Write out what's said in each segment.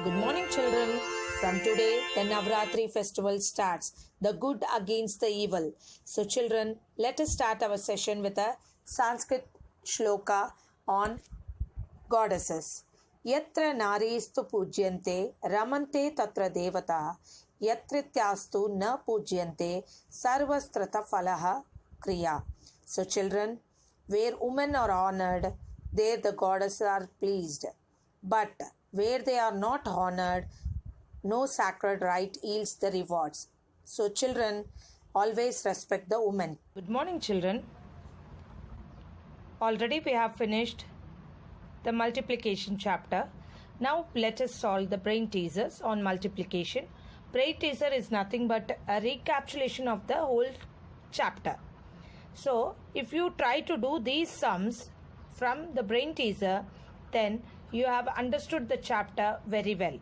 Good morning, children. From today, the Navratri festival starts. The good against the evil. So, children, let us start our session with a Sanskrit shloka on goddesses. Yatra naristu pujyante ramante tatra devata yatrityastu na pujyante sarvastrata falaha kriya. So, children, where women are honored, there the goddesses are pleased. But where they are not honored, no sacred rite yields the rewards. So, children, always respect the woman. Good morning, children. Already we have finished the multiplication chapter. Now, let us solve the brain teasers on multiplication. Brain teaser is nothing but a recapitulation of the whole chapter. So, if you try to do these sums from the brain teaser, then you have understood the chapter very well.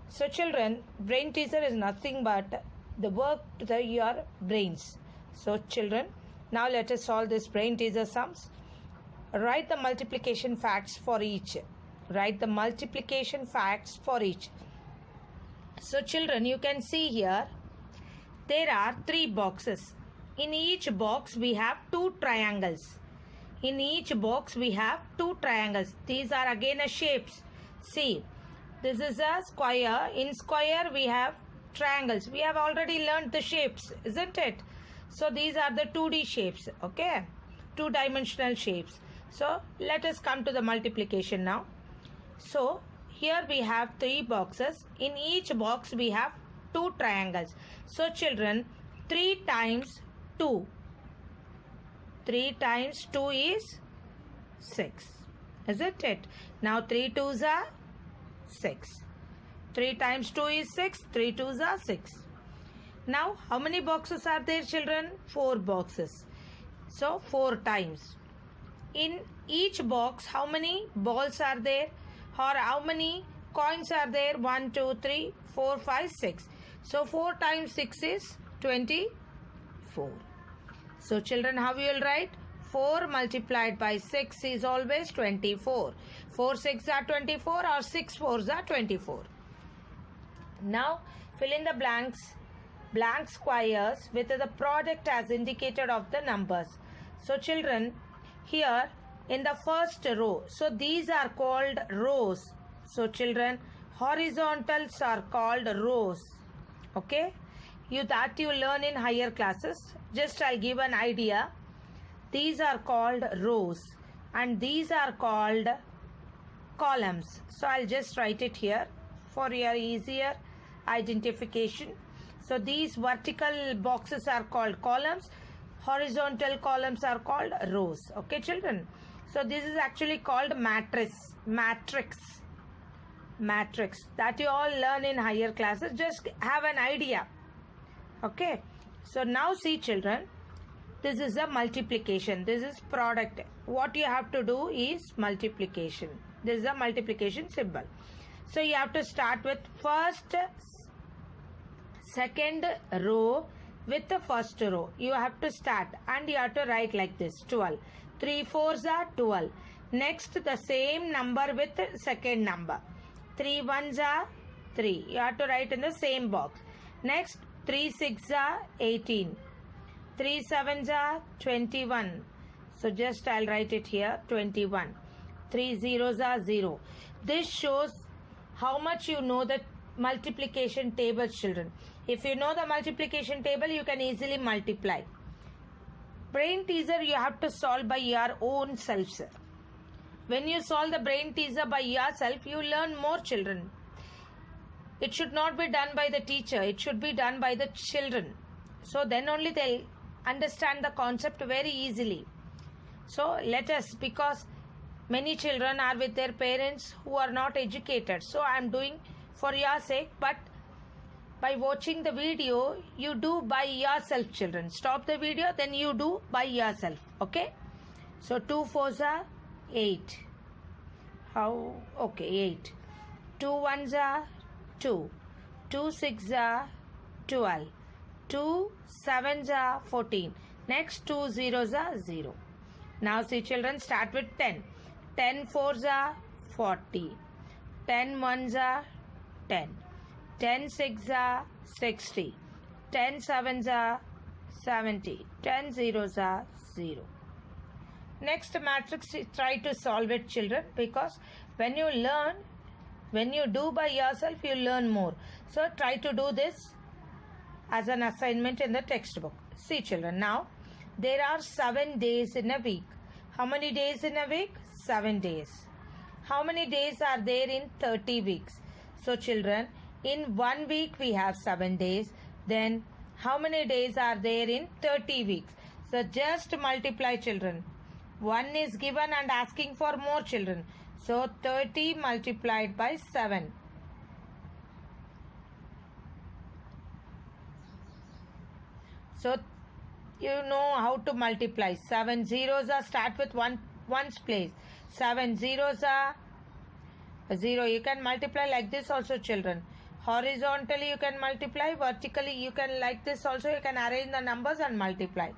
So, children, brain teaser is nothing but the work to your brains. So, children, now let us solve this brain teaser sums. Write the multiplication facts for each. Write the multiplication facts for each. So, children, you can see here there are 3 boxes. In each box we have 2 triangles. In each box we have 2 triangles. These are again a shapes. See, this is a square. In square we have triangles. We have already learned the shapes, isn't it? So these are the 2D shapes, okay? 2-dimensional shapes. So let us come to the multiplication now. So here we have 3 boxes. In each box we have 2 triangles. So children, 3 times 2. 3 times 2 is 6. Isn't it? Now 3 2s are 6. 3 times 2 is 6. 3 2s are 6. Now how many boxes are there, children? 4 boxes. So 4 times. In each box how many balls are there? Or how many coins are there? 1, 2, 3, 4, 5, 6. So 4 times 6 is 24. So children, how you will write? 4 multiplied by 6 is always 24. 4 6 are 24 or 6 4s are 24. Now fill in the blank squares with the product as indicated of the numbers. So children, here in the first row, so these are called rows. So children, horizontals are called rows. Okay? You learn in higher classes. Just I'll give an idea. These are called rows and these are called columns. So I'll just write it here for your easier identification. So these vertical boxes are called columns. Horizontal columns are called rows. Okay, children. So this is actually called matrix that you all learn in higher classes. Just have an idea. Okay, so now see, children, this is a multiplication. This is product. What you have to do is multiplication. This is a multiplication symbol. So you have to start with second row with the first row. You have to start and you have to write like this: 12. 3 4s are 12. Next, the same number with the second number. 3 1s are 3. You have to write in the same box. Next, 3 6 are 18. 3 7s are 21. So just I'll write it here, 21. 3 zeros are 0. This shows how much you know the multiplication table, children. If you know the multiplication table, you can easily multiply. Brain teaser you have to solve by your own self, sir. When you solve the brain teaser by yourself, you learn more, children. It should not be done by the teacher. It should be done by the children. So then only they'll understand the concept very easily. So let us, because many children are with their parents who are not educated. So I am doing for your sake, but by watching the video, you do by yourself, children. Stop the video, then you do by yourself. Okay? So 2 4s are 8. How? Okay, 8. 2 1s are 2. 2 6s are 12. 2 7s are 14. Next 2 zeros are 0. Now see, children, start with 10. 10 4s are 40. 10 1s are 10. 10 6s are 60. 10 7s are 70. 10 zeros are 0. Next matrix, try to solve it, children, because when you learn, when you do by yourself, you learn more. So try to do this as an assignment in the textbook. See, children, now there are 7 days in a week. How many days in a week? 7 days. How many days are there in 30 weeks? So children, in 1 week we have 7 days. Then how many days are there in 30 weeks? So just multiply, children. 1 is given and asking for more, children. So 30 multiplied by 7. So you know how to multiply. 7 zeros are start with ones place. 7 zeros are 0. You can multiply like this also, children. Horizontally you can multiply. Vertically you can like this also. You can arrange the numbers and multiply.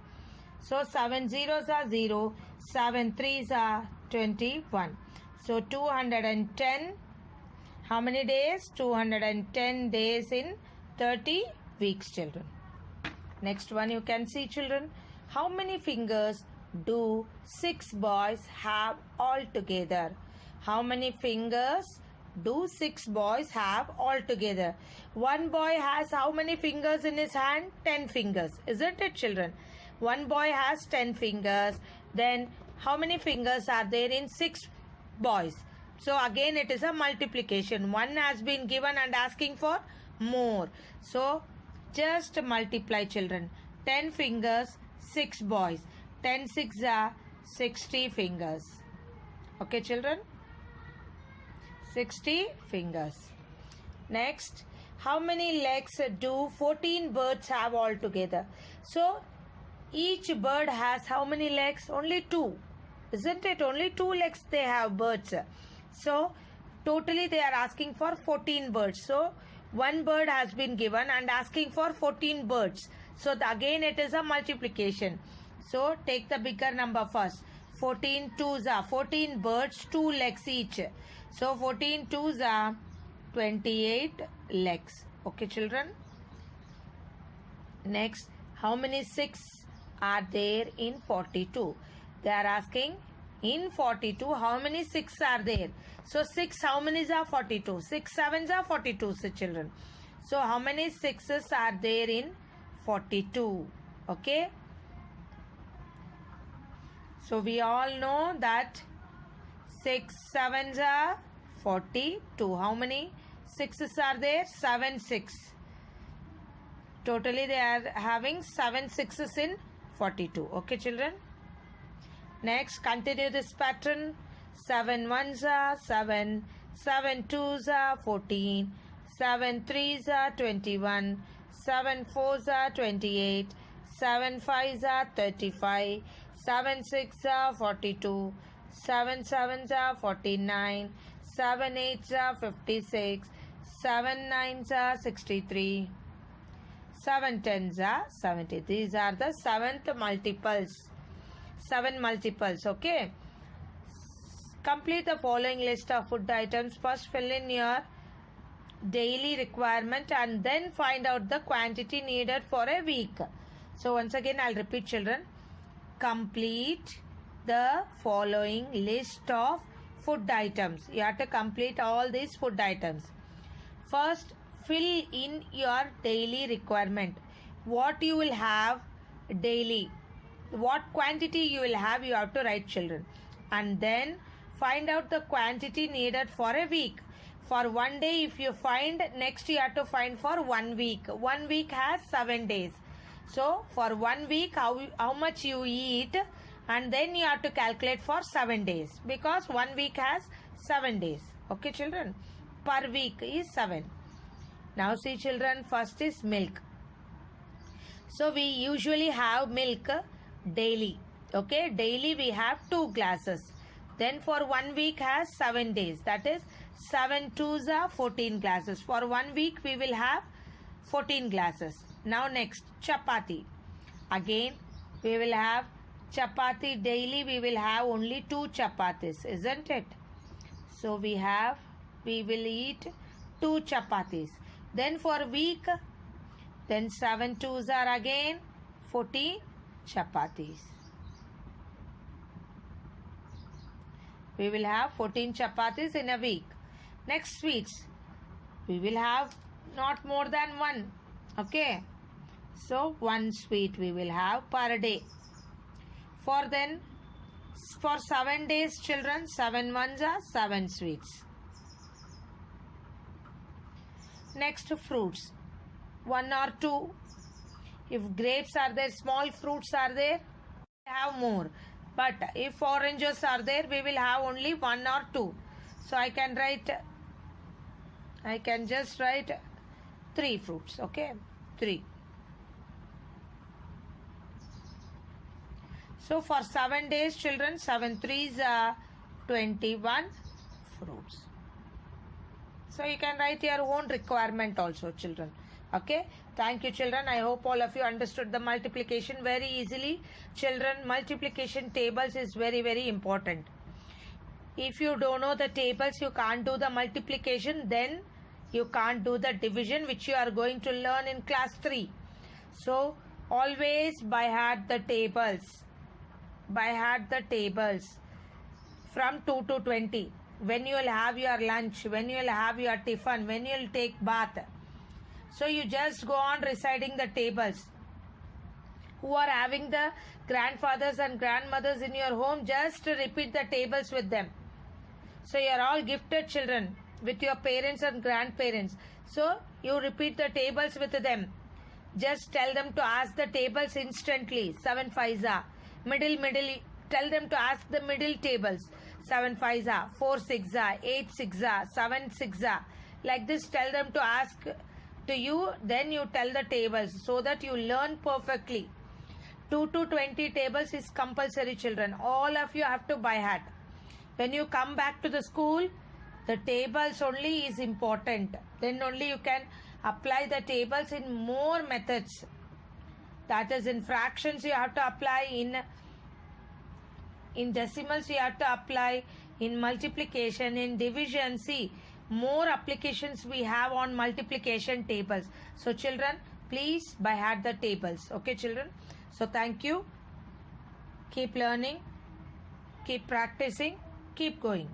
So 7 zeros are 0. 7 threes are 21. So 210. How many days? 210 days in 30 weeks, children. Next one you can see, children. How many fingers do 6 boys have altogether? How many fingers do 6 boys have altogether? One boy has how many fingers in his hand? 10 fingers. Isn't it, children? One boy has 10 fingers. Then how many fingers are there in 6 boys? So again it is a multiplication. 1 has been given and asking for more. So just multiply, children. 10 fingers, 6 boys. 10 6 are 60 fingers. Okay, children? 60 fingers. Next, how many legs do 14 birds have altogether? So each bird has how many legs? Only 2. Isn't it? Only 2 legs they have, birds. So totally they are asking for 14 birds. So one bird has been given and asking for 14 birds. So again it is a multiplication. So take the bigger number first. 14 twos are 14 birds, 2 legs each. So 14 twos are 28 legs. Okay, children? Next, how many 6 are there in 42? They are asking in 42 how many 6 are there. So 6 how many are 42? 6 sevens are 42, so children. So how many 6s are there in 42? Okay. So we all know that 6 sevens are 42. How many 6s are there? 7 6. Totally they are having 7 6s in 42. Okay, children. Next, continue this pattern. 7 1s are 7. 7 2s are 14. 7 3s are 21. 7 4s are 28. 7 5s are 35. 7 6 are 42. 7 7s are 49. 7 8s are 56. 7 9s are 63. 7 10s are 70. These are the 7th multiples. 7 multiples. Okay. Complete the following list of food items. First fill in your daily requirement and then find out the quantity needed for a week. So once again I'll repeat, children. Complete the following list of food items. You have to complete all these food items. First, fill in your daily requirement. What you will have daily. What quantity you will have, you have to write, children. And then find out the quantity needed for a week. For one day, if you find, next you have to find for 1 week. 1 week has 7 days. So for 1 week, how much you eat, and then you have to calculate for 7 days, because 1 week has 7 days. Okay, children? Per week is 7. Now see, children, first is milk. So we usually have milk daily. Okay, daily we have 2 glasses. Then for 1 week has 7 days. That is 7 2s are 14 glasses. For 1 week we will have 14 glasses. Now next, chapati. Again we will have chapati daily. We will have only 2 chapatis, isn't it? So we will eat 2 chapatis. Then for week, then 7 twos are again 14 chapatis. We will have 14 chapatis in a week. Next sweets, we will have not more than one. Okay. So, one sweet we will have per day. For 7 days, children, 7 ones are 7 sweets. Next, fruits. 1 or 2. If grapes are there, small fruits are there, we have more. But if oranges are there, we will have only 1 or 2. So, I can just write 3 fruits. Okay, 3. So, for 7 days, children, 7 threes are 21 fruits. So, you can write your own requirement also, children. Okay. Thank you, children. I hope all of you understood the multiplication very easily. Children, multiplication tables is very, very important. If you don't know the tables, you can't do the multiplication, then you can't do the division, which you are going to learn in class 3. So, always by heart the tables. By heart the tables from 2 to 20. When you will have your lunch, when you will have your tiffin, when you will take bath. So you just go on reciting the tables. Who are having the grandfathers and grandmothers in your home, just repeat the tables with them. So you are all gifted children with your parents and grandparents. So you repeat the tables with them. Just tell them to ask the tables instantly. 7 5s are. Middle. Tell them to ask the middle tables. 7 5s are. 4 6s are. 8 6s are. 7 6s are. Like this, tell them to ask to you. Then you tell the tables so that you learn perfectly. 2 to 20 tables is compulsory, children. All of you have to by heart. When you come back to the school, the tables only is important. Then only you can apply the tables in more methods. That is, in fractions you have to apply, in decimals you have to apply, in multiplication, in division. See, more applications we have on multiplication tables. So children, please by heart the tables. Okay, children. So thank you. Keep learning, keep practicing, keep going.